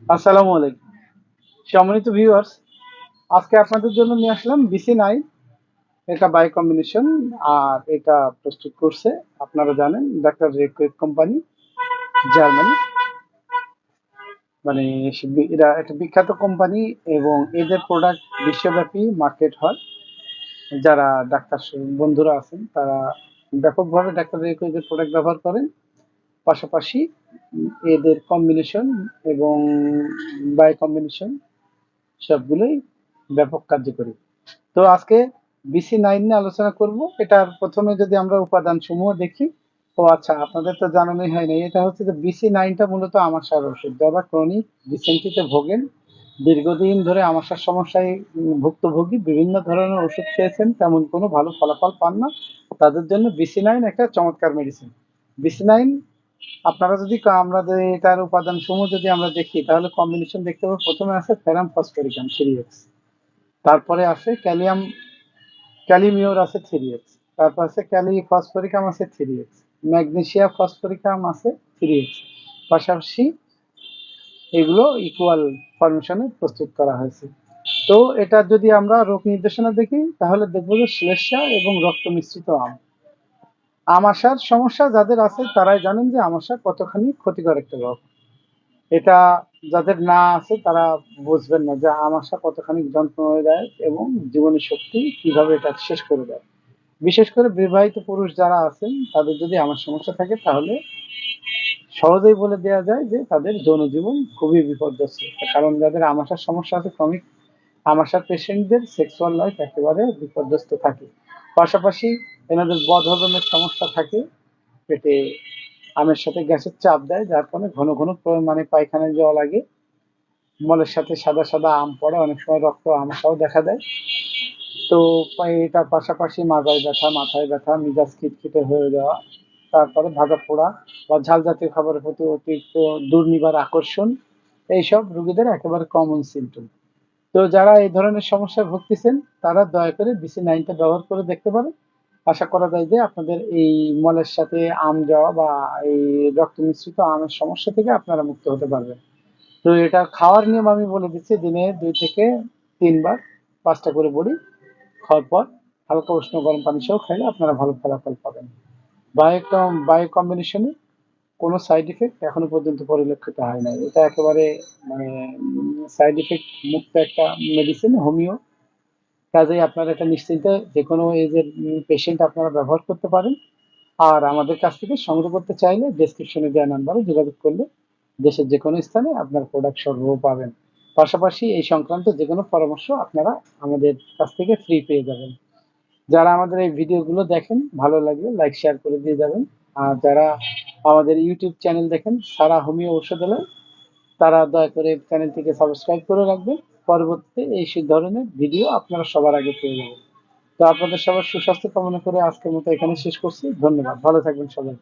আসসালামু আলাইকুম। সম্মানিত ভিউয়ার্স, আজকে আপনাদের জন্য নিয়ে আসলাম BC9। এটা বাই কম্বিনেশন, আর এটা প্রস্তুত করছে আপনারা জানেন ডাক্তার রেকুইক কোম্পানি, জার্মানি। মানে এরা একটা বিখ্যাত কোম্পানি এবং এদের প্রোডাক্ট বিশ্বব্যাপী মার্কেট হয়। যারা ডাক্তার বন্ধুরা আছেন তারা ব্যাপকভাবে ডাক্তার রেকুইকের প্রোডাক্ট ব্যবহার করেন। পাশাপাশি এদের কম্বিনেশন এবং বাই কম্বিনেশন সবগুলোই ব্যাপক কার্যকরী। তো আজকে BC9 নিয়ে আলোচনা করব। এটার প্রথমে যদি আমরা উপাদান সমূহ দেখি, ও আচ্ছা, আপনাদের তো জানানোই হয়নি, এটা হচ্ছে যে BC9টা মূলত আমাশার ওষুধ। যারা ক্রনিক ডিসেন্ট্রিতে ভোগেন, দীর্ঘদিন ধরে আমাশার সমস্যায় ভুক্তভোগী, বিভিন্ন ধরনের ওষুধ খেয়েছেন, তেমন কোনো ভালো ফলাফল পান না, তাদের জন্য BC9 একটা চমৎকার মেডিসিন। BC9 আপনারা যদি আমরা যে এটার উপাদান সমূহ যদি আমরা দেখি, তাহলে কম্বিনেশন দেখতে পাবো। প্রথমে আছে ফেরাম ফসফরিকাম 3x, তারপরে আসে ক্যালিমিওর আছে 3x, তারপর আছে ফসফরিকাম আছে 3x, ম্যাগনেসিয়া ফসফরিকাম আছে 3x। পাশাপাশি এগুলো ইকুয়াল ফরমেশনে প্রস্তুত করা হয়েছে। তো এটা যদি আমরা রোগ নির্দেশনা দেখি, তাহলে দেখবো যে শ্লেষ্মা এবং রক্ত মিশ্রিত আমাশার সমস্যা যাদের আছে তারাই জানেন যে আমাশা কতখানি ক্ষতিকর একটা রোগ। এটা যাদের না আছে তারা বুঝবেন না যে আমাশা কতখানি যন্ত্রণাদায়ক এবং জীবনী শক্তি কিভাবে এটা শেষ করে দেয়। বিশেষ করে বিবাহিত পুরুষ যারা আছেন, তাদের যদি আমার সমস্যা থাকে, তাহলে সহজেই বলে দেওয়া যায় যে তাদের যৌন জীবন খুবই বিপর্যস্ত। কারণ যাদের আমাশার সমস্যা আছে, ক্রমিক আমাশার পেশেন্টদের সেক্সুয়াল লাইফ একেবারে বিপর্যস্ত থাকে। পাশাপাশি এনাদের বদহজমের সমস্যা থাকে, পেটে আমের সাথে গ্যাসের চাপ দেয়, যার ফলে ঘন ঘন মানে পায়খানায় যাওয়া লাগে, মলের সাথে সাদা সাদা আম পড়ে, অনেক সময় রক্ত আমাশাও দেখা দেয়। তো এটার পাশাপাশি মাজায় ব্যথা, মাথায় ব্যথা, মেজাজ খিটখিটে হয়ে যাওয়া, তারপরে ভাজা পোড়া বা ঝাল জাতীয় খাবারের প্রতি অতিরিক্ত দুর্নিবার আকর্ষণ, এইসব রোগীদের একেবারে কমন সিমটম। তো যারা এই ধরনের সমস্যায় ভুগতেছেন, তারা দয়া করে BC9টা ব্যবহার করে দেখতে পারেন। আশা করা যায় যে আপনাদের এই মলের সাথে আম যাওয়া বা এই রক্ত মিশ্রিত আমের সমস্যা থেকে আপনারা মুক্ত হতে পারবেন। তো এটা খাওয়ার নিয়ম আমি বলে দিচ্ছি, দিনে 2 থেকে 3 বার 5টা করে বড়ি খাওয়ার পর হালকা উষ্ণ গরম পানি সহ খাইলে আপনারা ভালো ফলাফল পাবেন। বায়ো কম্বিনেশনে কোনো সাইড ইফেক্ট এখনো পর্যন্ত পরিলক্ষিত হয় নাই। এটা একেবারে মানে সাইড ইফেক্ট মুক্ত একটা মেডিসিন, হোমিও। কাজেই আপনারা এটা নিশ্চিন্তে যে কোনো এজের পেশেন্ট আপনারা ব্যবহার করতে পারেন। আর আমাদের কাছ থেকে সংগ্রহ করতে চাইলে ডেসক্রিপশনে দেওয়া নাম্বারে যোগাযোগ করলে দেশের যে কোনো স্থানে আপনার প্রোডাক্ট সরবরাহ পাবেন। পাশাপাশি এই সংক্রান্ত যে কোনো পরামর্শ আপনারা আমাদের কাছ থেকে ফ্রি পেয়ে যাবেন। যারা আমাদের এই ভিডিওগুলো দেখেন, ভালো লাগলে লাইক শেয়ার করে দিয়ে যাবেন। আর যারা আমাদের ইউটিউব চ্যানেল দেখেন সারা হোমিও ঔষধালয়, তারা দয়া করে চ্যানেলটিকে সাবস্ক্রাইব করে রাখবেন। পরবর্তীতে এই ধরনের ভিডিও আপনারা সবার আগে পেয়ে যাবেন। তো আপনাদের সবার সুস্বাস্থ্য কামনা করে আজকের মতো এখানে শেষ করছি। ধন্যবাদ, ভালো থাকবেন সবাই।